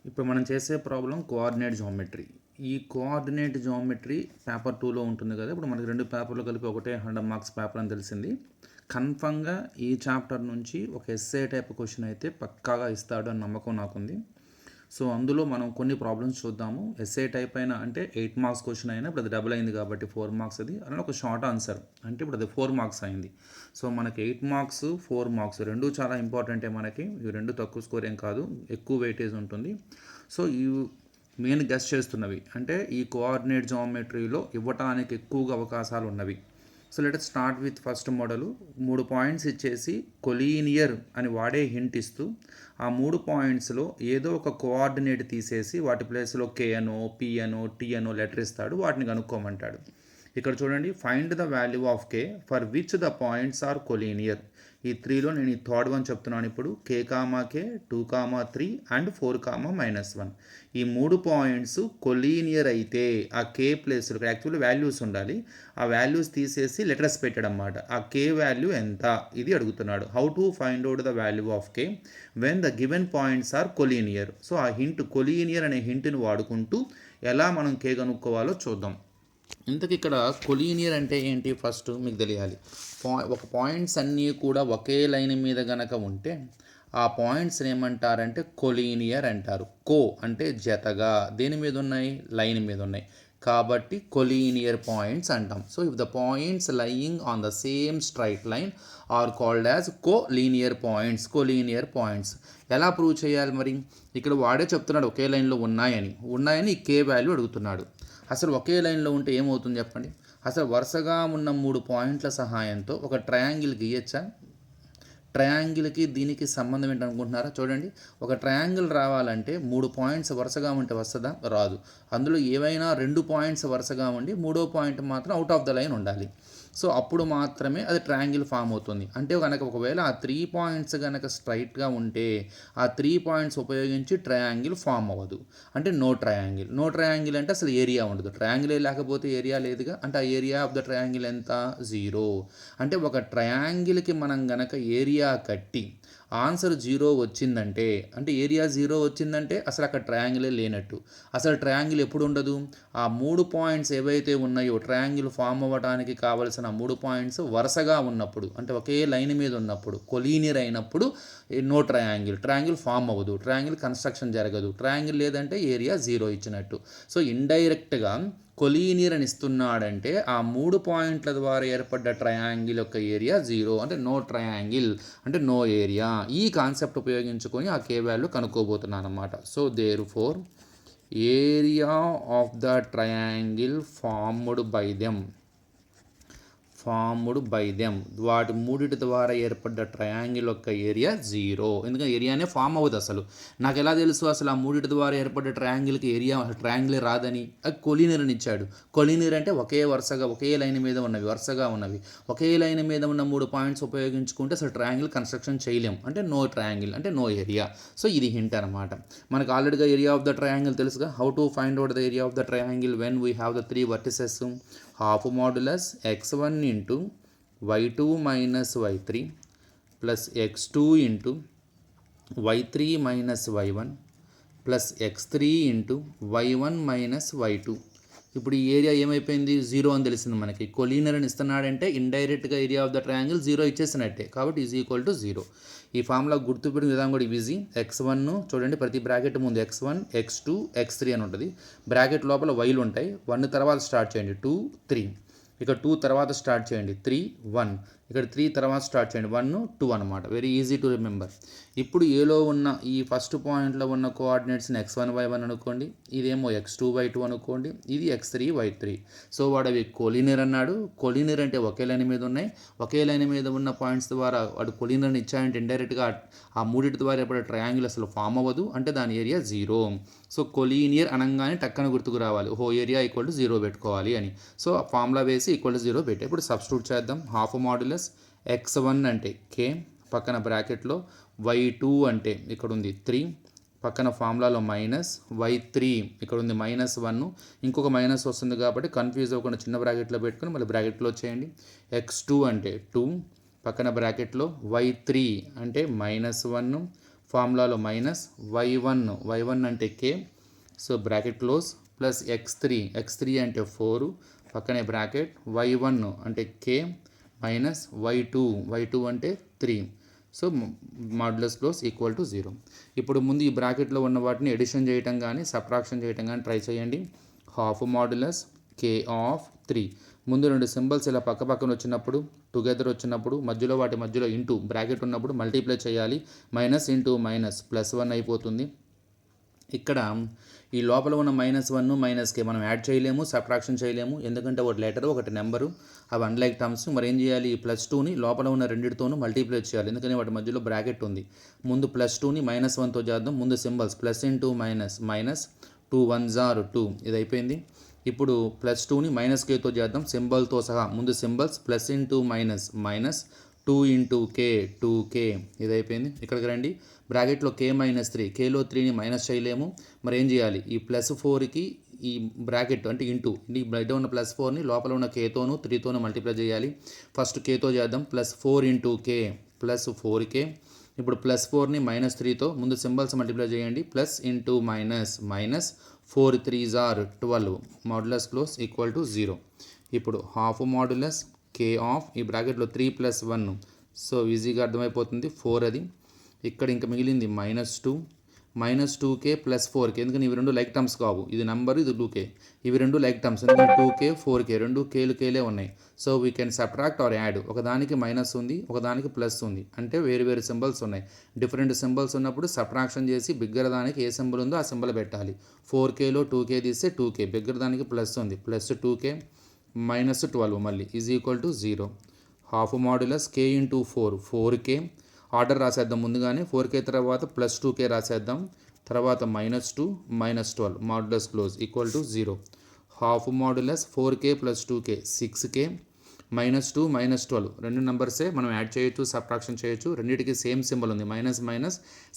ఇప్పుడు మనం చేసే ప్రాబ్లం కోఆర్డినేట్ జామెట్రీ. ఈ కోఆర్డినేట్ జామెట్రీ పేపర్ 2లో ఉంటుంది కదా. ఇప్పుడు మనకి 2 పేపర్లు కలిపి ఒకటే 100 మార్క్స్ పేపర్ అని తెలిసింది. కన్ఫర్మ్గా ఈ చాప్టర్ నుంచి ఒక ఎస్ఏ టైప్ క్వశ్చన్ అయితే పక్కాగా ఇస్తాడు అని నమ్మకం నాకుంది. సో అందులో మనం కొన్ని ప్రాబ్లమ్స్ చూద్దాము. ఎస్ఏ టైప్ అయినా అంటే 8 మార్క్స్ క్వశ్చన్ అయినా ఇప్పుడు అది డబుల్ అయింది కాబట్టి 4 మార్క్స్ అది అలానే ఒక షార్ట్ ఆన్సర్ అంటే ఇప్పుడు అది 4 మార్క్స్ అయింది. సో మనకి 8 మార్క్స్ 4 మార్క్స్ రెండు చాలా ఇంపార్టెంటే మనకి. ఇవి రెండు తక్కువ స్కోర్ ఏం కాదు, ఎక్కువ వెయిటేజ్ ఉంటుంది. సో ఈ మెయిన్ గెస్ట్ చేస్తున్నవి అంటే ఈ కోఆర్డినేట్ జామెట్రీలో ఇవ్వటానికి ఎక్కువగా అవకాశాలు ఉన్నవి. So let start with first model. 3 points ఇచ్చేసి కొలీనియర్ అని వాడే హింట్ ఇస్తూ ఆ 3 పాయింట్స్లో ఏదో ఒక కోఆర్డినేట్ తీసేసి వాటి ప్లేస్లో కే అనో పి అనో టీ అనో లెటర్ ఇస్తాడు, వాటిని కనుక్కోమంటాడు. ఇక్కడ చూడండి, find the value of K for which the points are collinear. ఈ 3లో నేను ఈ థర్డ్ వన్ చెప్తున్నాను. ఇప్పుడు కే, 2, 3 అండ్ 4, -1 ఈ 3 పాయింట్స్ కొలీనియర్ అయితే ఆ కే ప్లేస్లో యాక్చువల్లీ వాల్యూస్ ఉండాలి. ఆ వాల్యూస్ తీసేసి లెటర్స్ పెట్టాడు అన్నమాట. ఆ కే వాల్యూ ఎంత ఇది అడుగుతున్నాడు. How to find out the value of K when the given points are collinear. So ఆ హింట్ కొలీనియర్ అనే హింట్ని వాడుకుంటూ ఎలా మనం కే కనుక్కోవాలో చూద్దాం. ఇంతకు ఇక్కడ కొలీనియర్ అంటే ఏంటి ఫస్ట్ మీకు తెలియాలి. ఒక పాయింట్స్ అన్నీ కూడా ఒకే లైన్ మీద గనక ఉంటే ఆ పాయింట్స్ని ఏమంటారంటే కొలీనియర్ అంటారు. కో అంటే జతగా దేని మీద ఉన్నాయి, లైన్ మీద ఉన్నాయి కాబట్టి కొలీనియర్ పాయింట్స్ అంటాం. So if the points lying on the same straight line are called as collinear points. Collinear points ఎలా ప్రూవ్ చేయాలి మరి? ఇక్కడ వాడే చెప్తున్నాడు ఒకే లైన్లో ఉన్నాయని ఈ కే వాల్యూ అడుగుతున్నాడు. అసలు ఒకే లైన్లో ఉంటే ఏమవుతుంది చెప్పండి. అసలు వరుసగా ఉన్న 3 పాయింట్ల సహాయంతో ఒక ట్రయాంగిల్ గీయచ్చా? ట్రయాంగిల్కి దీనికి సంబంధం ఏంటనుకుంటున్నారా? చూడండి, ఒక ట్రయాంగిల్ రావాలంటే 3 పాయింట్స్ వరుసగా ఉంటే వస్తుందా? రాదు. అందులో ఏవైనా 2 పాయింట్స్ వరుసగా ఉండి 3వ పాయింట్ మాత్రం అవుట్ ఆఫ్ ద లైన్ ఉండాలి. సో అప్పుడు మాత్రమే అది ట్రయాంగిల్ ఫామ్ అవుతుంది. అంటే కనుక ఒకవేళ ఆ 3 పాయింట్స్ కనుక స్ట్రైట్గా ఉంటే ఆ 3 పాయింట్స్ ఉపయోగించి ట్రయాంగిల్ ఫామ్ అవ్వదు. అంటే నో ట్రయాంగిల్. నో ట్రయాంగిల్ అంటే అసలు ఏరియా ఉండదు. ట్రయాంగిల్ లేకపోతే ఏరియా లేదుగా. అంటే ఆ ఏరియా ఆఫ్ ద ట్రయాంగిల్ ఎంత? 0. అంటే ఒక ట్రయాంగిల్కి మనం గనక ఏరియా కట్టి ఆన్సర్ 0 వచ్చిందంటే, అంటే ఏరియా 0 వచ్చిందంటే అసలు అక్కడ ట్రయాంగిలే లేనట్టు. అసలు ట్రయాంగిల్ ఎప్పుడు ఉండదు? ఆ 3 పాయింట్స్ ఏవైతే ఉన్నాయో ట్రయాంగిల్ ఫామ్ అవ్వడానికి కావలసిన 3 పాయింట్స్ వరుసగా ఉన్నప్పుడు, అంటే ఒకే లైన్ మీద ఉన్నప్పుడు, కొలీనియర్ అయినప్పుడు నో ట్రయాంగిల్. ట్రయాంగిల్ ఫామ్ అవ్వదు, ట్రయాంగిల్ కన్స్ట్రక్షన్ జరగదు. ట్రయాంగిల్ లేదంటే ఏరియా 0 ఇచ్చినట్టు. సో ఇండైరెక్ట్గా కొలీనియర్ అని ఇస్తున్నాడంటే ఆ 3 పాయింట్ల ద్వారా ఏర్పడ్డ ట్రయాంగిల్ యొక్క ఏరియా 0, అంటే నో ట్రయాంగిల్ అంటే నో ఏరియా. ఈ కాన్సెప్ట్ ఉపయోగించుకొని ఆ కే వాల్యూ కనుక్కోబోతున్నాను అన్నమాట. So therefore area of the triangle formed by them వాటి మూడిటి ద్వారా ఏర్పడ్డ ట్రయాంగిల్ యొక్క ఏరియా 0. ఎందుకంటే ఏరియానే ఫామ్ అవ్వదు. అసలు నాకు ఎలా తెలుసు అసలు ఆ మూడిటి ద్వారా ఏర్పడ్డ ట్రయాంగిల్కి ఏరియా ట్రయాంగిలే రాదని? అది కొలీనియర్ అని ఇచ్చాడు. కొలీనియర్ అంటే ఒకే లైన్ మీద ఉన్నవి, వరుసగా ఉన్నవి. ఒకే లైన్ మీద ఉన్న 3 పాయింట్స్ ఉపయోగించుకుంటే అసలు ట్రయాంగిల్ కన్స్ట్రక్షన్ చేయలేం. అంటే నో ట్రయాంగిల్ అంటే నో ఏరియా. సో ఇది హింట్ అనమాట. మనకు ఆల్రెడీగా ఏరియా ఆఫ్ ద ట్రయాంగిల్ తెలుసుగా. How to find out the area of the triangle when we have the 3 vertices. Half modulus x1 into y2 minus y3 plus x2 into y3 minus y1 plus x3 into y1 minus y2. ఇప్పుడు ఈ area ఏమైపోయింది? 0 అని తెలిసింది మనకి. Collinear అని ఇస్తున్నాడంటే ఇండైరెక్ట్గా area of the triangle 0 ఇచ్చేసినట్టే, కాబట్టి is equal to 0. ఈ ఫార్ములా గుర్తుపెట్టిన విధానం కూడా ఈజీ. x1 చూడండి, ప్రతి బ్రాకెట్ ముందు x1, x2, x3 అని ఉంటుంది. బ్రాకెట్ లోపల వైలు ఉంటాయి. 1 తర్వాత స్టార్ట్ చేయండి, 2, 3. ఇక్కడ 2 తర్వాత స్టార్ట్ చేయండి, 3, 1. ఇక్కడ 3 తర్వాత స్టార్ట్ చేయండి, 1, 2 అనమాట. Very easy to remember. ఇప్పుడు ఏలో ఉన్న ఈ ఫస్ట్ పాయింట్లో ఉన్న కోఆర్డినేట్స్ని x1, y1 అనుకోండి, ఇదేమో x2, y2 అనుకోండి, ఇది x3, y3. సో వాడు అవి కొలీనియర్ అన్నాడు. కొలీనియర్ అంటే ఒకే లైన్ మీద ఉన్నాయి. ఒకే లైన్ మీద ఉన్న పాయింట్స్ ద్వారా వాడు కొలీనియర్ని ఇచ్చాడంటే ఇండైరెక్ట్గా ఆ మూడింటి ద్వారా ఎప్పుడు ట్రయాంగిల్ అసలు ఫామ్ అవ్వదు. అంటే దాని ఏరియా 0. సో కొలీనియర్ అనగానే టక్కన గుర్తుకు రావాలి, ఓహో ఏరియా ఈక్వల్ టు 0 పెట్టుకోవాలి అని. సో ఫార్ములా వేసి ఈక్వల్ టు 0 పెట్టి ఇప్పుడు సబ్స్టిట్యూట్ చేద్దాం. హాఫ్ మాడ్యులస్ x1 అంటే k, పక్కన బ్రాకెట్లో y2 అంటే ఇక్కడ ఉంది 3, పక్కన ఫార్ములాలో మైనస్ y3 ఇక్కడ ఉంది -1, ఇంకొక మైనస్ వస్తుంది కాబట్టి కన్ఫ్యూజ్ అవ్వకుండా చిన్న బ్రాకెట్లో పెట్టుకుని మళ్ళీ బ్రాకెట్లో చేయండి. x2 అంటే 2, పక్కన బ్రాకెట్లో y3 అంటే -1, ఫార్ములాలో మైనస్ y1 అంటే k, so bracket close, plus x3 అంటే 4 పక్కనే బ్రాకెట్, y1 అంటే k మైనస్ y2 అంటే 3, so modulus close equal to 0. ఇప్పుడు ముందు ఈ బ్రాకెట్లో ఉన్న వాటిని ఎడిషన్ చేయటం కానీ సబ్ట్రాక్షన్ చేయటం కానీ ట్రై చేయండి. హాఫ్ మాడ్యులస్ k ఆఫ్ 3, ముందు రెండు సింబల్స్ ఇలా పక్క పక్కన వచ్చినప్పుడు టుగెదర్ వచ్చినప్పుడు మధ్యలో వాటి మధ్యలో ఇంటూ బ్రాకెట్ ఉన్నప్పుడు మల్టిప్లై చేయాలి. మైనస్ ఇంటూ మైనస్ +1 అయిపోతుంది. ఇక్కడ ఈ లోపల ఉన్న -1 -k మనం యాడ్ చేయలేము, సబ్ట్రాక్షన్ చేయలేము, ఎందుకంటే ఒకటి లెటర్ ఒకటి నెంబరు, అవి అన్లైక్ టర్మ్స్. మరి ఏం చేయాలి, ఈ +2ని లోపల ఉన్న రెండింటితోనూ మల్టిప్లై చేయాలి, ఎందుకని వాటి మధ్యలో బ్రాకెట్ ఉంది. ముందు +2ని -1తో చేద్దాం. ముందు symbols plus into minus 2 1s are 2, ఇది అయిపోయింది. ఇప్పుడు +2ని -kతో చేద్దాం సింబల్తో సహా. ముందు symbols plus into minus 2 into k 2k, ఇది అయిపోయింది. ఇక్కడికి రండి, బ్రాకెట్లో k -3, kలో 3ని మైనస్ చేయలేము, మరి ఏం చేయాలి, ఈ +4కి ఈ బ్రాకెట్ అంటే ఇంటూ ఈ బయట ఉన్న +4ని లోపల ఉన్న kతోనూ 3తోనూ మల్టిప్లై చేయాలి. ఫస్ట్ kతో చేద్దాం, +4 ఇంటూ k +4k. ఇప్పుడు +4ని -3తో ముందు సింబల్స్ మల్టిప్లై చేయండి, plus into minus 4 3s are 12, modulus close equal to 0. ఇప్పుడు హాఫ్ మాడ్యులస్ k ఆఫ్ ఈ బ్రాకెట్లో 3 + 1, సో ఈజీగా అర్థమైపోతుంది 4. అది ఇక్కడ ఇంకా మిగిలింది -2k + 4k, ఎందుకని ఇవి రెండు లైక్ టర్మ్స్ కావు, ఇది నెంబర్ ఇది 2k, ఇవి రెండు లైక్ టర్మ్స్, ఎందుకంటే 2k 4k రెండు కేలే ఉన్నాయి. So we can subtract or add, ఒకదానికి మైనస్ ఉంది ఒకదానికి ప్లస్ ఉంది, అంటే వేరు సింబల్స్ ఉన్నాయి. డిఫరెంట్ సింబల్స్ ఉన్నప్పుడు సబ్ట్రాక్షన్ చేసి బిగ్గర దానికి ఏ సింబల్ ఉందో ఆ సింబల్ పెట్టాలి. 4kలో 2k తీస్తే 2k, బిగ్గర దానికి ప్లస్ ఉంది, +2k -12 మళ్ళీ is equal to 0. Half modulus k into 4k, order రాసేద్దాం ముందుగానే, 4k తర్వాత +2k రాసేద్దాం, తర్వాత -2 -12, modulus close equal to 0. Half modulus 4k + 2k 6k, -2 -12 రెండు నెంబర్సే, మనం యాడ్ చేయొచ్చు సబ్ట్రాక్షన్ చేయొచ్చు, రెండింటికి సేమ్ సింబల్ ఉంది మైనస్,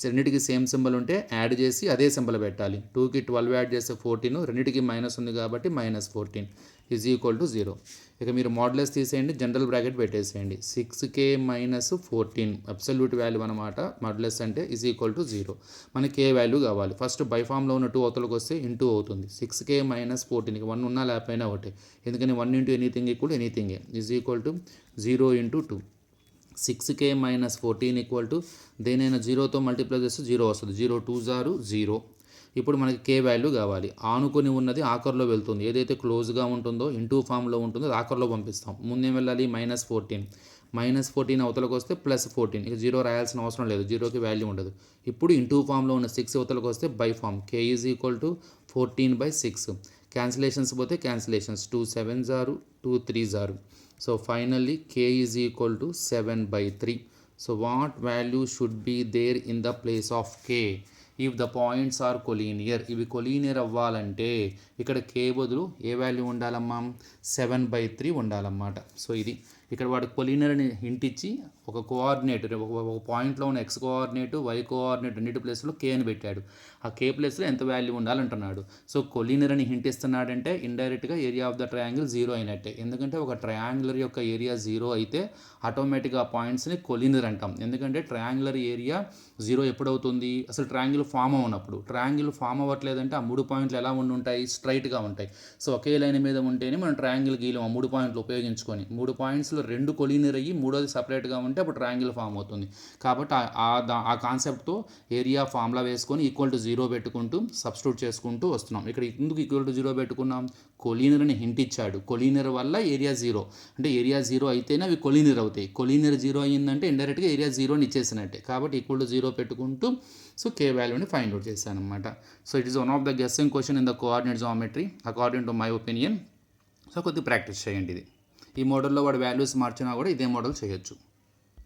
రెండింటికి సేమ్ సింబల్ ఉంటే యాడ్ చేసి అదే సింబల్ పెట్టాలి. 2కి 12 యాడ్ చేస్తే 14, రెండింటికి మైనస్ ఉంది కాబట్టి -14 ఈజ్ ఈక్వల్ టు 0. ఇక మీరు మాడ్యులస్ తీసేయండి, జనరల్ బ్రాకెట్ పెట్టేసేయండి, 6k - 14 అబ్సల్యూట్ వాల్యూ అనమాట. మాడ్యులస్ అంటే ఈజ్ ఈక్వల్ టు 0. మనకి k వాల్యూ కావాలి. ఫస్ట్ బై ఫామ్లో ఉన్న 2 అవతలకు వస్తే ఇంటూ అవుతుంది. 6k - 14, 1 ఉన్నా లేకపోయినా ఒకటే, ఎందుకని 1 ఇంటూ ఎనీథింగ్ ఈక్వల్ ఎనీథింగే, is equal to 0 into 2. 6k - 14 equal to దేనైనా 0తో మల్టిప్లై చేస్తే 0 వస్తుంది, 0 2s are 0. ఇప్పుడు మనకి k వాల్యూ కావాలి. ఆనుకొని ఉన్నది ఆఖర్లో వెళ్తుంది, ఏదైతే క్లోజ్గా ఉంటుందో ఇంటూ ఫామ్లో ఉంటుందో అది ఆఖర్లో పంపిస్తాం. ముందేం వెళ్ళాలి, -14 అవతలకు వస్తే +14, ఇక 0 రాయాల్సిన అవసరం లేదు, 0కి వాల్యూ ఉండదు. ఇప్పుడు ఇంటూ ఫామ్లో ఉన్న 6 అవతలకు వస్తే by form, k is equal to 14/6. Cancellations పోతే cancellations, 2 7s are 2 3s are, so finally k is equal to 7/3. So what value should be there in the place of k if the points are collinear. ఇవి collinear అవ్వాలంటే ఇక్కడ k బదులు ఏ value ఉండాలమ్మా, 7/3 ఉండాలన్నమాట. So ఇది ఇక్కడ వాడు collinear అని హింట్ ఇచ్చి ఒక కోఆర్డినేట్, ఒక పాయింట్లో ఉన్న x కోఆర్డినేట్ y కోఆర్డినేట్ రెండింటి ప్లేస్లో k అని పెట్టాడు. ఆ k ప్లేస్లో ఎంత వాల్యూ ఉండాలంటున్నాడు. సో కొలీనియర్ అని హింట్ ఇస్తున్నాడంటే ఇండైరెక్ట్గా ఏరియా ఆఫ్ ద ట్రయాంగిల్ 0 అయినట్టే, ఎందుకంటే ఒక ట్రయాంగులర్ యొక్క ఏరియా 0 అయితే ఆటోమేటిక్గా ఆ పాయింట్స్ని కొలీనియర్ అంటాం. ఎందుకంటే ట్రయాంగులర్ ఏరియా 0 ఎప్పుడవుతుంది, అసలు ట్రయాంగిల్ ఫామ్ అవునప్పుడు. ట్రయాంగిల్ ఫామ్ అవ్వట్లేదంటే ఆ 3 పాయింట్లు ఎలా ఉంటాయి, స్ట్రైట్గా ఉంటాయి. సో ఒకే లైన్ మీద ఉంటేనే మనం ట్రయాంగిల్ గీయలేం. ఆ 3 పాయింట్లు ఉపయోగించుకొని 3 పాయింట్స్లో 2 కొలీనియర్ అయ్యి మూడోది సపరేట్గా ఉంటే అప్పుడు ట్రయాంగిల్ ఫామ్ అవుతుంది. కాబట్టి ఆ కాన్సెప్ట్తో ఏరియా ఫార్ములా వేసుకొని ఈక్వల్ టు 0 పెట్టుకుంటూ సబ్స్టిట్యూట్ చేసుకుంటూ వస్తున్నాం. ఇక్కడ ఎందుకు ఈక్వల్ టు 0 పెట్టుకున్నాం, కొలీనియర్ అని హింట్ ఇచ్చాడు. కొలీనియర్ వల్ల ఏరియా 0, అంటే ఏరియా 0 అయితేనే అవి కొలీనియర్ అవుతాయి. కొలీనియర్ 0 అయ్యిందంటే ఇండైరెక్ట్గా ఏరియా 0 ఇచ్చేసినట్టే, కాబట్టి ఈక్వల్ టు 0 పెట్టుకుంటూ సో k వాల్యూని ఫైండ్ అవుట్ చేశాను అనమాట. So it is one of the guessing question in the coordinate geometry according to my opinion. So కొద్దిగా ప్రాక్టీస్ చేయండి. ఇది ఈ మోడల్లో వాడు వాల్యూస్ మార్చినా కూడా ఇదే మోడల్ చేయొచ్చు.